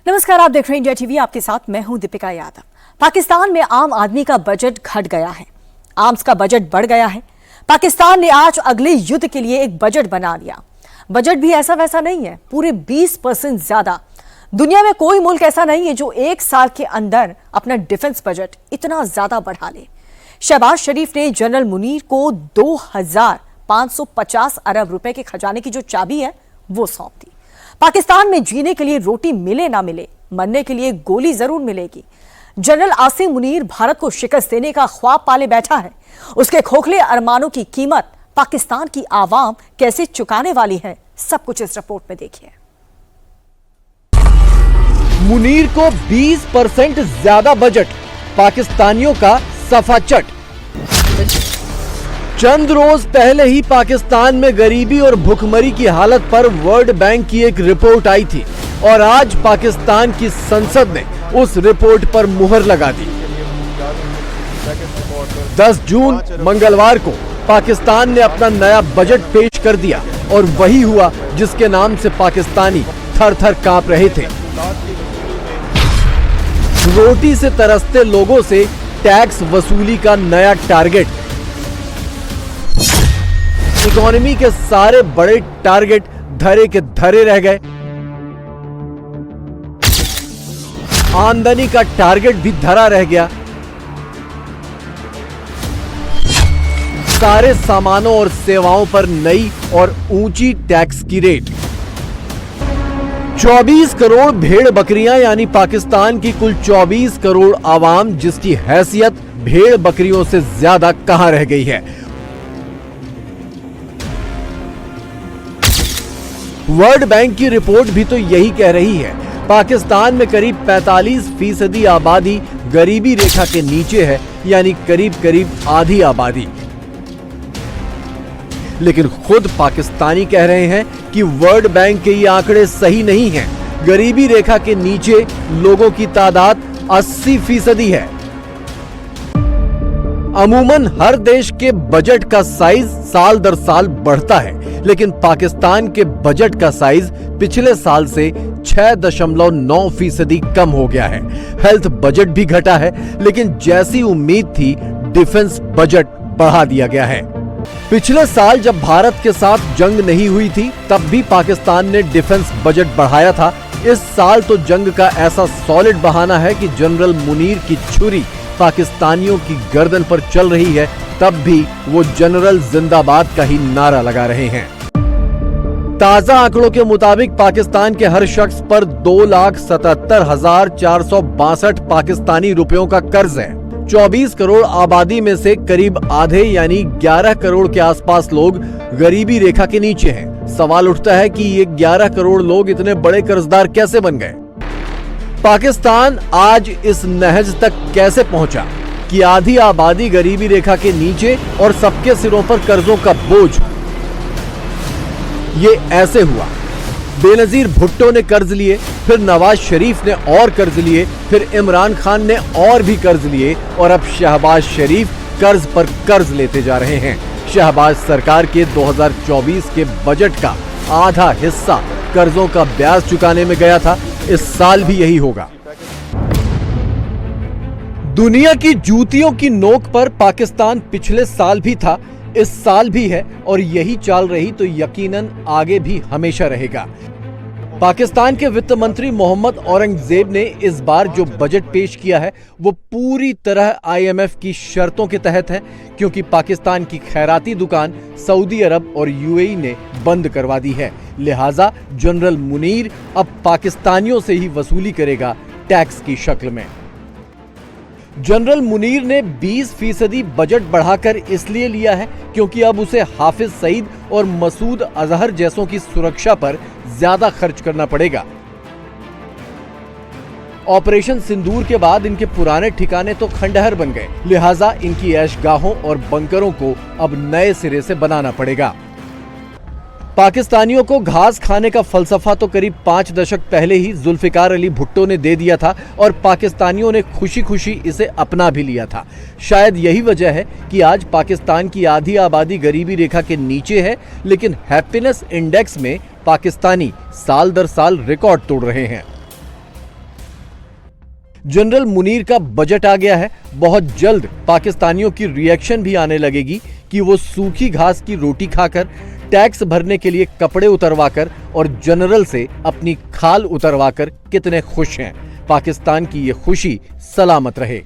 नमस्कार, आप देख रहे हैं इंडिया टीवी। आपके साथ मैं हूं दीपिका यादव। पाकिस्तान में आम आदमी का बजट घट गया है, आर्म्स का बजट बढ़ गया है। पाकिस्तान ने आज अगले युद्ध के लिए एक बजट बना लिया। बजट भी ऐसा वैसा नहीं है, पूरे 20% ज्यादा। दुनिया में कोई मुल्क ऐसा नहीं है जो एक साल के अंदर अपना डिफेंस बजट इतना ज्यादा बढ़ा ले। शहबाज शरीफ ने जनरल मुनीर को 2550 अरब रुपए के खजाने की जो चाबी है वो सौंप दी। पाकिस्तान में जीने के लिए रोटी मिले ना मिले, मरने के लिए गोली जरूर मिलेगी। जनरल आसिम मुनीर भारत को शिकस्त देने का ख्वाब पाले बैठा है। उसके खोखले अरमानों की कीमत पाकिस्तान की आवाम कैसे चुकाने वाली है, सब कुछ इस रिपोर्ट में देखिए। मुनीर को 20% ज्यादा बजट, पाकिस्तानियों का सफा चट। चंद रोज पहले ही पाकिस्तान में गरीबी और भुखमरी की हालत पर वर्ल्ड बैंक की एक रिपोर्ट आई थी और आज पाकिस्तान की संसद ने उस रिपोर्ट पर मुहर लगा दी। 10 जून मंगलवार को पाकिस्तान ने अपना नया बजट पेश कर दिया और वही हुआ जिसके नाम से पाकिस्तानी थर थर कांप रहे थे। रोटी से तरसते लोगों से टैक्स वसूली का नया टारगेट। इकोनॉमी के सारे बड़े टारगेट धरे के धरे रह गए। आमदनी का टारगेट भी धरा रह गया। सारे सामानों और सेवाओं पर नई और ऊंची टैक्स की रेट। 24 करोड़ भेड़ बकरियां यानी पाकिस्तान की कुल 24 करोड़ आवाम जिसकी हैसियत भेड़ बकरियों से ज्यादा कहां रह गई है। वर्ल्ड बैंक की रिपोर्ट भी तो यही कह रही है। पाकिस्तान में करीब 45% आबादी गरीबी रेखा के नीचे है, यानी करीब करीब आधी आबादी। लेकिन खुद पाकिस्तानी कह रहे हैं कि वर्ल्ड बैंक के ये आंकड़े सही नहीं हैं। गरीबी रेखा के नीचे लोगों की तादाद 80% है। अमूमन हर देश के बजट का साइज साल दर साल बढ़ता है, लेकिन पाकिस्तान के बजट का साइज पिछले साल से 6.9% कम हो गया है। हेल्थ बजट भी घटा है, लेकिन जैसी उम्मीद थी डिफेंस बजट बढ़ा दिया गया है। पिछले साल जब भारत के साथ जंग नहीं हुई थी तब भी पाकिस्तान ने डिफेंस बजट बढ़ाया था। इस साल तो जंग का ऐसा सॉलिड बहाना है कि जनरल मुनीर की छुरी पाकिस्तानियों की गर्दन पर चल रही है, तब भी वो जनरल जिंदाबाद का ही नारा लगा रहे हैं। ताजा आंकड़ों के मुताबिक पाकिस्तान के हर शख्स पर 2,77,462 पाकिस्तानी रुपयों का कर्ज है। 24 करोड़ आबादी में से करीब आधे यानी 11 करोड़ के आसपास लोग गरीबी रेखा के नीचे हैं। सवाल उठता है कि ये 11 करोड़ लोग इतने बड़े कर्जदार कैसे बन गए? पाकिस्तान आज इस नहज तक कैसे पहुंचा कि आधी आबादी गरीबी रेखा के नीचे और सबके सिरों पर कर्जों का बोझ? ये ऐसे हुआ। बेनजीर भुट्टो ने कर्ज लिए, फिर नवाज शरीफ ने और कर्ज लिए, फिर इमरान खान ने और भी कर्ज लिए और अब शहबाज शरीफ कर्ज पर कर्ज लेते जा रहे हैं। शहबाज सरकार के 2024 के बजट का आधा हिस्सा कर्जों का ब्याज चुकाने में गया था। इस साल भी यही होगा। दुनिया की जूतियों की नोक पर पाकिस्तान पिछले साल भी था, इस साल भी है और यही चाल रही तो यकीनन आगे भी हमेशा रहेगा। पाकिस्तान के वित्त मंत्री मोहम्मद औरंगजेब ने इस बार जो बजट पेश किया है वो पूरी तरह IMF की शर्तों के तहत है, क्योंकि पाकिस्तान की खैराती दुकान सऊदी अरब और UAE ने बंद करवा दी है। लिहाजा जनरल मुनीर अब पाकिस्तानियों से ही वसूली करेगा टैक्स की शक्ल में। जनरल मुनीर ने 20% बजट बढ़ाकर इसलिए लिया है क्योंकि अब उसे हाफिज सईद और मसूद अजहर जैसों की सुरक्षा पर ज्यादा खर्च करना पड़ेगा। ऑपरेशन सिंदूर के बाद इनके पुराने ठिकाने तो खंडहर बन गए, लिहाजा इनकी ऐशगाहों और बंकरों को अब नए सिरे से बनाना पड़ेगा। पाकिस्तानियों को घास खाने का फलसफा तो करीब 5 दशक पहले ही जुल्फिकार अली भुट्टो ने दे दिया था और पाकिस्तानियों ने खुशी खुशी इसे अपना भी लिया था। शायद यही वजह है कि आज पाकिस्तान की आधी आबादी गरीबी रेखा के नीचे है, लेकिन हैप्पीनेस इंडेक्स में पाकिस्तानी साल दर साल रिकॉर्ड तोड़ रहे हैं। जनरल मुनीर का बजट आ गया है। बहुत जल्द पाकिस्तानियों की रिएक्शन भी आने लगेगी कि वो सूखी घास की रोटी खाकर, टैक्स भरने के लिए कपड़े उतरवाकर और जनरल से अपनी खाल उतरवाकर कितने खुश हैं। पाकिस्तान की ये खुशी सलामत रहे।